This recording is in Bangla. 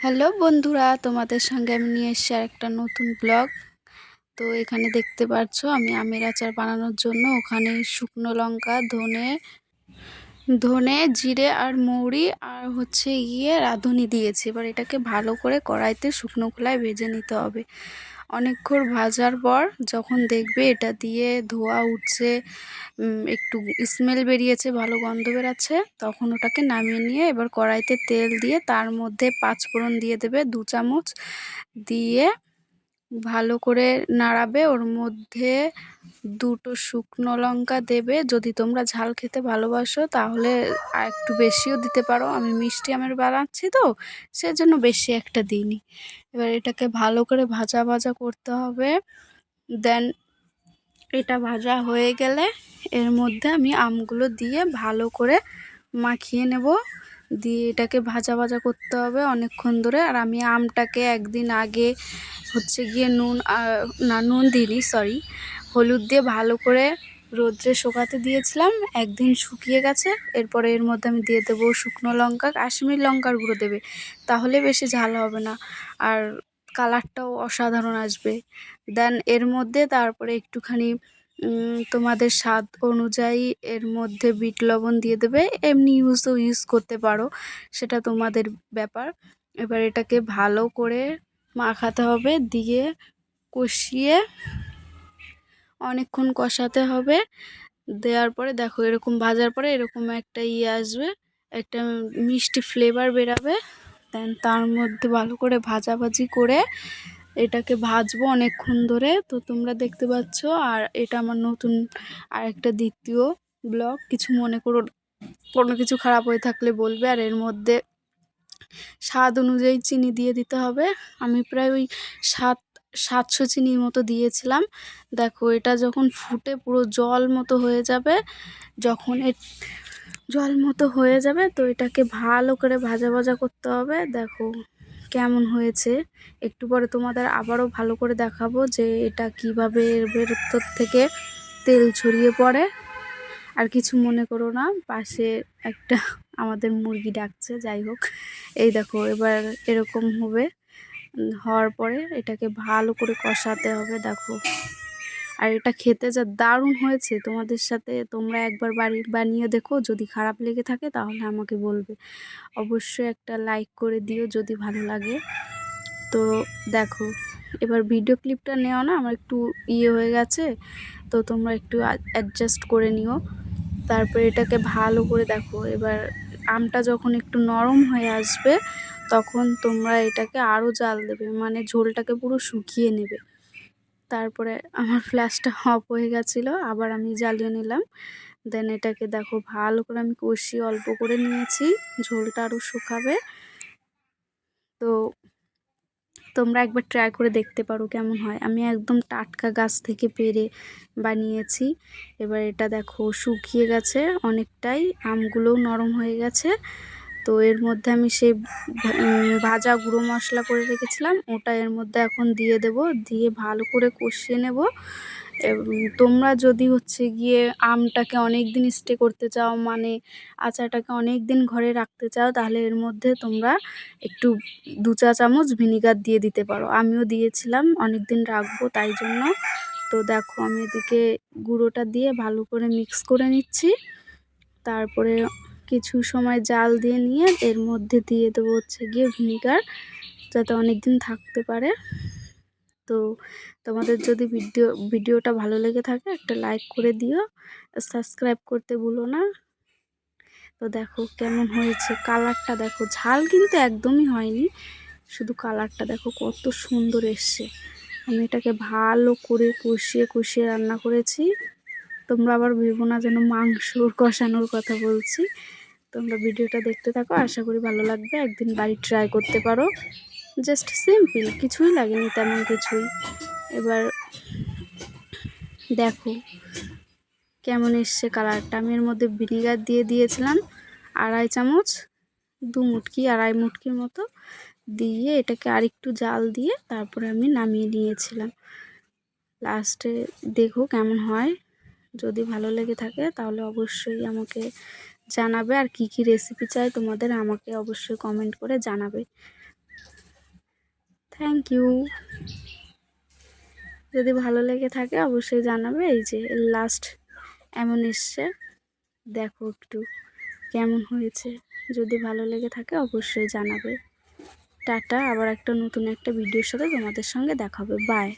হ্যালো বন্ধুরা, তোমাদের সঙ্গে আমি নিয়ে এসেছি আর একটা নতুন ব্লগ। তো এখানে দেখতে পাচ্ছ আমি আমের আচার বানানোর জন্য ওখানে শুকনো লঙ্কা, ধনে ধনে জিরে আর মৌরি আর হচ্ছে গিয়ে রাঁধুনি দিয়েছি। এবার এটাকে ভালো করে কড়াইতে শুকনো খোলায় ভেজে নিতে হবে। অনেকক্ষণ ভাজার পর যখন দেখবে এটা দিয়ে ধোঁয়া উঠছে, একটু স্মেল বেরিয়েছে, ভালো গন্ধ বেরাচ্ছে, তখন ওটাকে নামিয়ে নিয়ে এবার কড়াইতে তেল দিয়ে তার মধ্যে পাঁচফোড়ন দিয়ে দেবে 2 চামচ, দিয়ে ভালো করে নাড়াবে। ওর মধ্যে 2টো শুকনো লঙ্কা দেবে। যদি তোমরা ঝাল খেতে ভালোবাসো তাহলে আর একটু বেশিও দিতে পারো। আমি মিষ্টি আমের বানাচ্ছি তো সেজন্য বেশি একটা দিইনি। এবার এটাকে ভালো করে ভাজা ভাজা করতে হবে। দেন এটা ভাজা হয়ে গেলে এর মধ্যে আমি আমগুলো দিয়ে ভালো করে মাখিয়ে নেব। দিয়ে এটাকে ভাজা ভাজা করতে হবে অনেকক্ষণ ধরে। আর আমি আমটাকে একদিন আগে হচ্ছে গিয়ে নুন দিইনি, সরি, হলুদ দিয়ে ভালো করে রোদ্রে শুকাতে দিয়েছিলাম। একদিন শুকিয়ে গেছে। এরপরে এর মধ্যে আমি দিয়ে দেবো শুকনো লঙ্কা, কাশ্মীর লঙ্কার গুঁড়ো দেবে, তাহলে বেশি ঝাল হবে না আর কালারটাও অসাধারণ আসবে। দেন এর মধ্যে তারপরে একটুখানি তোমাদের স্বাদ অনুযায়ী এর মধ্যে বিট লবণ দিয়ে দেবে। এমনি ইউজ করতে পারো, সেটা তোমাদের ব্যাপার। এবার এটাকে ভালো করে মাখাতে হবে, দিয়ে কষিয়ে অনেকক্ষণ কষাতে হবে। দেওয়ার পরে দেখো এরকম ভাজার পরে এরকম একটা আসবে, একটা মিষ্টি ফ্লেভার বেরাবে। দেন তার মধ্যে ভালো করে ভাজাভাজি করে এটাকে ভাজবো অনেকক্ষণ ধরে। তো তোমরা দেখতে পাচ্ছ। আর এটা আমার নতুন আর একটা দ্বিতীয় ব্লগ, কিছু মনে করো, কোনো কিছু খারাপ হয়ে থাকলে বলবে। আর এর মধ্যে স্বাদ অনুযায়ী চিনি দিয়ে দিতে হবে। আমি প্রায় ওই 700 চিনির মতো দিয়েছিলাম। দেখো এটা যখন ফুটে পুরো জল মতো হয়ে যাবে, যখন জল মতো হয়ে যাবে তো এটাকে ভালো করে ভাজা ভাজা করতে হবে। দেখো কেমন হয়েছে। একটু পরে তোমাদের আবারও ভালো করে দেখাবো যে এটা কিভাবে এর ভেতর থেকে তেল ছড়িয়ে পড়ে। আর কিছু মনে করো না, পাশে একটা আমাদের মুরগি ডাকছে। যাই হোক, এই দেখো এবার এরকম হবে। হওয়ার পরে এটাকে ভালো করে কষাতে হবে। দেখো, আর এটা খেতে যা দারুণ হয়েছে, তোমাদের সাথে তোমরা একবার বানিয়ে দেখো। যদি খারাপ লেগে থাকে তাহলে আমাকে বলবে। অবশ্যই একটা লাইক করে দিও যদি ভালো লাগে। তো দেখো এবার ভিডিও ক্লিপটা নেও না, আমার একটু হয়ে গেছে, তো তোমরা একটু অ্যাডজাস্ট করে নিও। তারপরে এটাকে ভালো করে দেখো। এবার আমটা যখন একটু নরম হয়ে আসবে তখন তোমরা এটাকে আরও জাল দেবে, মানে ঝোলটাকে পুরো শুকিয়ে নেবে। তারপরে আমার ফ্ল্যাশটা অফ হয়ে গেছিলো, আবার আমি জ্বালিয়ে নিলাম। দেন এটাকে দেখো ভালো করে আমি কষিয়ে অল্প করে নিয়েছি, ঝোলটা আরও শুকাবে। তো তোমরা একবার ট্রাই করে দেখতে পারো কেমন হয়। আমি একদম টাটকা গাছ থেকে পেড়ে বানিয়েছি। এবার এটা দেখো শুকিয়ে গেছে অনেকটাই, আমগুলোও নরম হয়ে গেছে। তো এর মধ্যে আমি সেই ভাজা গুঁড়ো মশলা করে রেখেছিলাম, ওটা এর মধ্যে এখন দিয়ে দেব। দিয়ে ভালো করে কষিয়ে নেব। তোমরা যদি হচ্ছে গিয়ে আমটাকে অনেক দিন স্টে করতে চাও, মানে আচারটাকে অনেক দিন ঘরে রাখতে চাও, তাহলে এর মধ্যে তোমরা একটু 2 চা চামচ ভিনিগার দিয়ে দিতে পারো। আমিও দিয়েছিলাম, অনেক দিন রাখবো তাই জন্য। তো দেখো আমি এদিকে গুঁড়োটা দিয়ে ভালো করে মিক্স করে নিচ্ছি। তারপরে কিছু সময় জাল দিয়ে নিয়ে এর মধ্যে দিয়ে দেবো হচ্ছে গিয়ে ভিনিগার, যাতে অনেক দিন থাকতে পারে। তো তোমাদের যদি ভিডিওটা ভালো লেগে থাকে একটা লাইক করে দিও, সাবস্ক্রাইব করতে ভুলো না। তো দেখো কেমন হয়েছে, কালারটা দেখো, ঝাল কিন্তু একদমই হয়নি, শুধু কালারটা দেখো কত সুন্দর এসছে। আমি এটাকে ভালো করে কষিয়ে কষিয়ে রান্না করেছি। তোমরা আবার ভেবো না যেন মাংস কষানোর কথা বলছি। তোমরা ভিডিওটা দেখতে থাকো, আশা করি ভালো লাগবে। একদিন বাড়ি ট্রাই করতে পারো। জাস্ট সিম্পল, কিছুই লাগেনি তেমন কিছুই। এবার দেখো কেমন এসছে কালারটা। আমি এর মধ্যে ভিনিগার দিয়ে দিয়েছিলাম 2.5 চামচ, 2 মুটকি 2.5 মুটকির মতো দিয়ে এটাকে আরেকটু জাল দিয়ে তারপরে আমি নামিয়ে নিয়েছিলাম। লাস্টে দেখো কেমন হয়। যদি ভালো লেগে থাকে তাহলে অবশ্যই আমাকে জানাবে। আর কি কি রেসিপি চাই তোমাদের আমাকে অবশ্যই কমেন্ট করে জানাবে। Thank you. যদি ভালো লেগে থাকে অবশ্যই জানাবে। এই যে লাস্ট এমন এসছে, দেখো একটু কেমন হয়েছে। যদি ভালো লেগে থাকে অবশ্যই জানাবে। টাটা, আবার একটা নতুন একটা ভিডিওর সাথে তোমাদের সঙ্গে দেখা হবে। বাই।